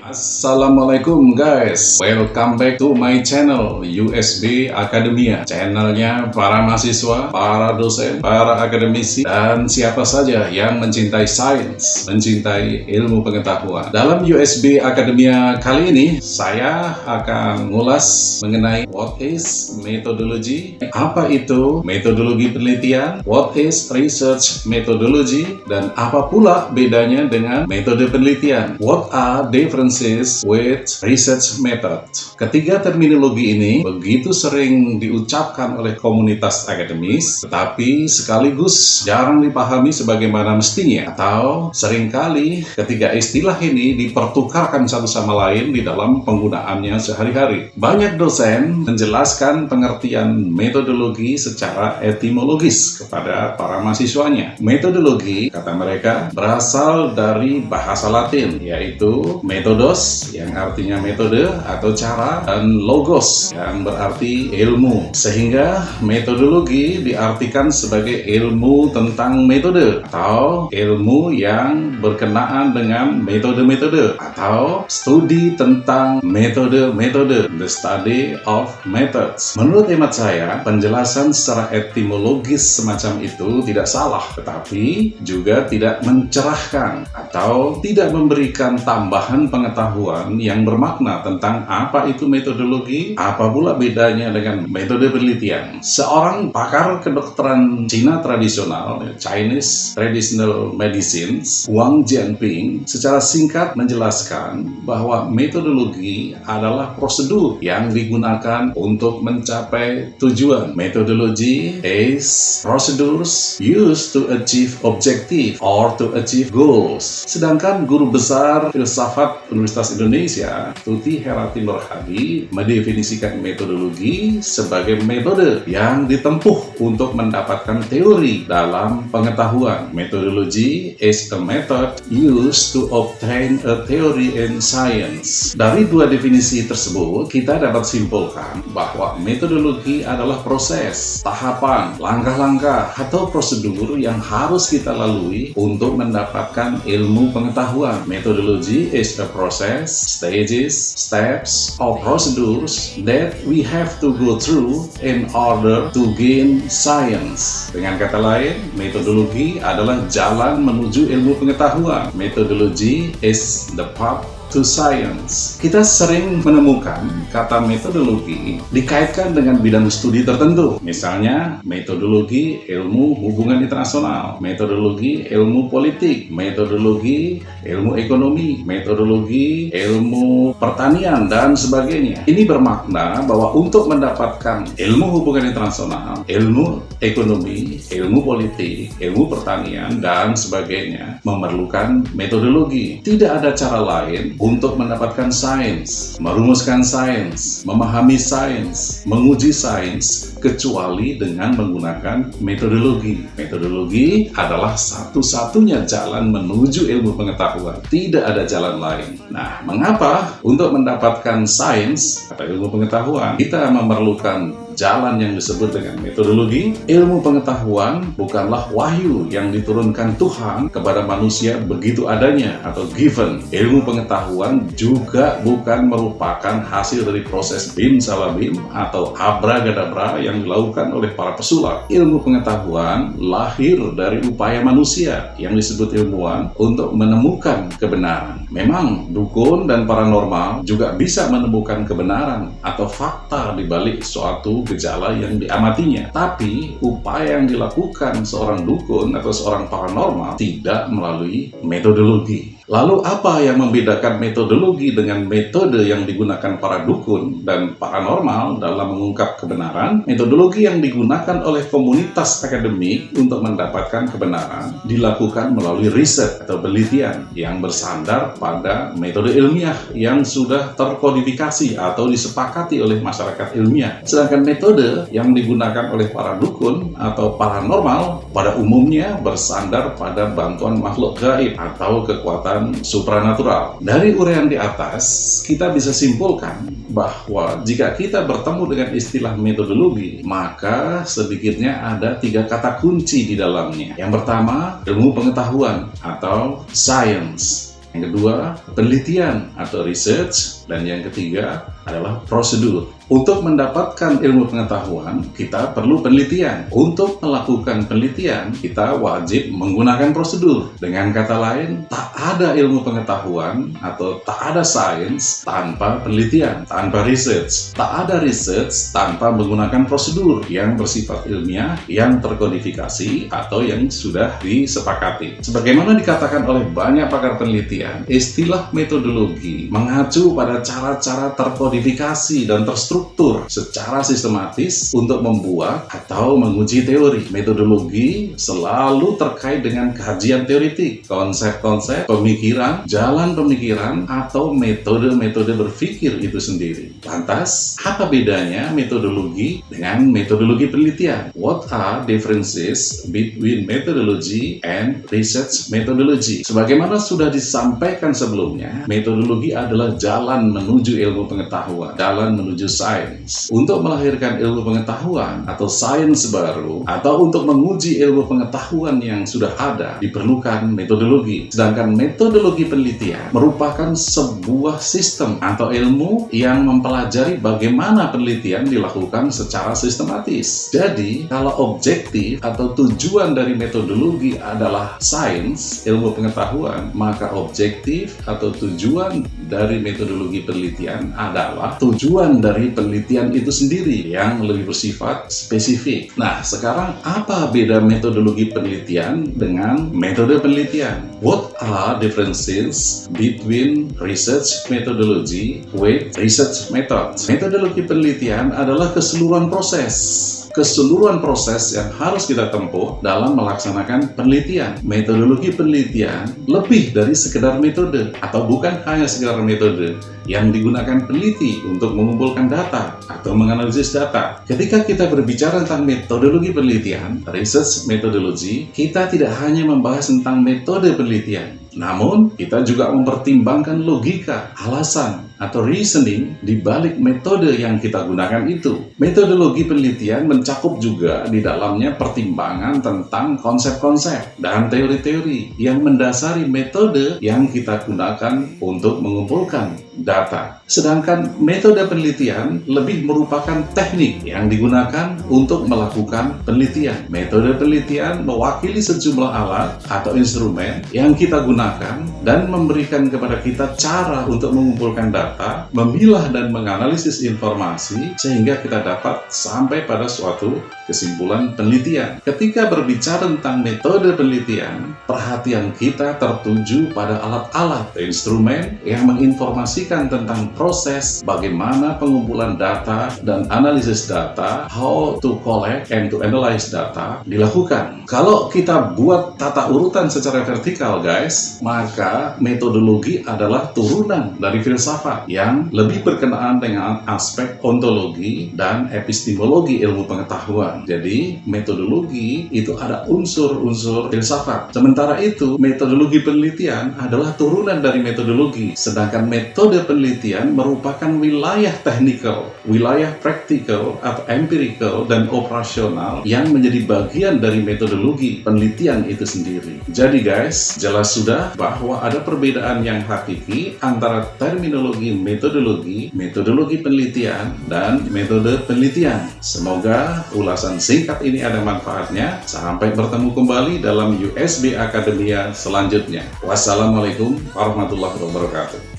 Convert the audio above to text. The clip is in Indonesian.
Assalamualaikum guys, welcome back to my channel USB Academia. Channelnya para mahasiswa, para dosen, para akademisi, dan siapa saja yang mencintai sains, mencintai ilmu pengetahuan. Dalam USB Academia kali ini, saya akan ngulas mengenai what is methodology, apa itu metodologi penelitian, what is research methodology, dan apa pula bedanya dengan metode penelitian, what are differences with research method. Ketiga terminologi ini begitu sering diucapkan oleh komunitas akademis, tetapi sekaligus jarang dipahami sebagaimana mestinya, atau seringkali ketiga istilah ini dipertukarkan satu sama lain di dalam penggunaannya sehari-hari. Banyak dosen menjelaskan pengertian metodologi secara etimologis kepada para mahasiswanya. Metodologi, kata mereka, berasal dari bahasa Latin, yaitu methodos, yang artinya metode atau cara, dan logos yang berarti ilmu. Sehingga metodologi diartikan sebagai ilmu tentang metode atau ilmu yang berkenaan dengan metode-metode atau studi tentang metode-metode, the study of methods. Menurut hemat saya, penjelasan secara etimologis semacam itu tidak salah, tetapi juga tidak mencerahkan atau tidak memberikan tambahan pengetahuan yang bermakna tentang apa itu metodologi, apa pula bedanya dengan metode penelitian. Seorang pakar kedokteran Cina tradisional, Chinese Traditional Medicines, Wang Jianping, secara singkat menjelaskan bahwa metodologi adalah prosedur yang digunakan untuk mencapai tujuan. Methodology is procedures used to achieve objective or to achieve goals. Sedangkan guru besar filsafat Universitas Indonesia, Tuti Herati Nurhadi, mendefinisikan metodologi sebagai metode yang ditempuh untuk mendapatkan teori dalam pengetahuan. Methodology is a method used to obtain a theory in science. Dari dua definisi tersebut, kita dapat simpulkan bahwa metodologi adalah proses, tahapan, langkah-langkah, atau prosedur yang harus kita lalui untuk mendapatkan ilmu pengetahuan. Methodology is a process, stages, steps, or procedures that we have to go through in order to gain science. Dengan kata lain, metodologi adalah jalan menuju ilmu pengetahuan. Methodology is the path to science. Kita sering menemukan kata metodologi dikaitkan dengan bidang studi tertentu. Misalnya, metodologi ilmu hubungan internasional, metodologi ilmu politik, metodologi ilmu ekonomi, metodologi ilmu pertanian, dan sebagainya. Ini bermakna bahwa untuk mendapatkan ilmu hubungan internasional, ilmu ekonomi, ilmu politik, ilmu pertanian, dan sebagainya memerlukan metodologi. Tidak ada cara lain untuk mendapatkan sains, merumuskan sains, memahami sains, menguji sains, kecuali dengan menggunakan metodologi. Metodologi adalah satu-satunya jalan menuju ilmu pengetahuan. Tidak ada jalan lain. Nah, mengapa untuk mendapatkan sains atau ilmu pengetahuan kita memerlukan jalan yang disebut dengan metodologi? Ilmu pengetahuan bukanlah wahyu yang diturunkan Tuhan kepada manusia begitu adanya atau given. Ilmu pengetahuan juga bukan merupakan hasil dari proses bim salah bim atau abragadabra yang dilakukan oleh para pesulap. Ilmu pengetahuan lahir dari upaya manusia yang disebut ilmuwan untuk menemukan kebenaran. Memang dukun dan paranormal juga bisa menemukan kebenaran atau fakta di balik suatu gejala yang diamatinya. Tapi upaya yang dilakukan seorang dukun atau seorang paranormal tidak melalui metodologi. Lalu apa yang membedakan metodologi dengan metode yang digunakan para dukun dan paranormal dalam mengungkap kebenaran? Metodologi yang digunakan oleh komunitas akademik untuk mendapatkan kebenaran dilakukan melalui riset atau penelitian yang bersandar pada metode ilmiah yang sudah terkodifikasi atau disepakati oleh masyarakat ilmiah. Sedangkan metode yang digunakan oleh para dukun atau paranormal pada umumnya bersandar pada bantuan makhluk gaib atau kekuatan supranatural. Dari uraian di atas, kita bisa simpulkan bahwa jika kita bertemu dengan istilah metodologi, maka sedikitnya ada 3 kata kunci di dalamnya. Yang pertama, ilmu pengetahuan atau science. Yang kedua, penelitian atau research. Dan yang ketiga adalah prosedur. Untuk mendapatkan ilmu pengetahuan, kita perlu penelitian. Untuk melakukan penelitian, kita wajib menggunakan prosedur. Dengan kata lain, tak ada ilmu pengetahuan atau tak ada sains tanpa penelitian, tanpa research. Tak ada research tanpa menggunakan prosedur yang bersifat ilmiah, yang terkodifikasi, atau yang sudah disepakati. Sebagaimana dikatakan oleh banyak pakar penelitian, istilah metodologi mengacu pada cara-cara terkodifikasi dan terstruktur secara sistematis untuk membuat atau menguji teori. Metodologi selalu terkait dengan kajian teoritik, konsep-konsep, pemikiran, jalan pemikiran, atau metode-metode berpikir itu sendiri. Lantas, apa bedanya metodologi dengan metodologi penelitian? What are differences between methodology and research methodology? Sebagaimana sudah disampaikan sebelumnya, metodologi adalah jalan menuju ilmu pengetahuan, jalan menuju sains. Untuk melahirkan ilmu pengetahuan atau sains baru, atau untuk menguji ilmu pengetahuan yang sudah ada, diperlukan metodologi. Sedangkan metodologi penelitian merupakan sebuah sistem atau ilmu yang mempelajari bagaimana penelitian dilakukan secara sistematis. Jadi, kalau objektif atau tujuan dari metodologi adalah sains, ilmu pengetahuan, maka objektif atau tujuan dari metodologi penelitian adalah tujuan dari penelitian itu sendiri yang lebih bersifat spesifik. Nah, sekarang apa beda metodologi penelitian dengan metode penelitian? What are differences between research methodology with research methods? Metodologi penelitian adalah keseluruhan proses yang harus kita tempuh dalam melaksanakan penelitian. Metodologi penelitian lebih dari sekedar metode, atau bukan hanya sekedar metode yang digunakan peneliti untuk mengumpulkan data atau menganalisis data. Ketika kita berbicara tentang metodologi penelitian, research methodology, kita tidak hanya membahas tentang metode penelitian, namun kita juga mempertimbangkan logika, alasan, atau reasoning di balik metode yang kita gunakan itu. Metodologi penelitian mencakup juga di dalamnya pertimbangan tentang konsep-konsep dan teori-teori yang mendasari metode yang kita gunakan untuk mengumpulkan data. Sedangkan metode penelitian lebih merupakan teknik yang digunakan untuk melakukan penelitian. Metode penelitian mewakili sejumlah alat atau instrumen yang kita gunakan dan memberikan kepada kita cara untuk mengumpulkan data, memilah dan menganalisis informasi sehingga kita dapat sampai pada suatu kesimpulan penelitian. Ketika berbicara tentang metode penelitian, perhatian kita tertuju pada alat-alat, instrumen yang menginformasikan tentang proses bagaimana pengumpulan data dan analisis data, how to collect and to analyze data dilakukan. Kalau kita buat tata urutan secara vertikal, guys, maka metodologi adalah turunan dari filsafat yang lebih berkenaan dengan aspek ontologi dan epistemologi ilmu pengetahuan. Jadi, metodologi itu ada unsur-unsur filsafat. Sementara itu, metodologi penelitian adalah turunan dari metodologi. Sedangkan metode penelitian merupakan wilayah teknikal, wilayah praktikal atau empirical dan operasional yang menjadi bagian dari metodologi penelitian itu sendiri. Jadi guys, jelas sudah bahwa ada perbedaan yang hakiki antara terminologi metodologi, metodologi penelitian, dan metode penelitian. Semoga ulasan singkat ini ada manfaatnya. Sampai bertemu kembali dalam USB Akademia selanjutnya. Wassalamualaikum warahmatullahi wabarakatuh.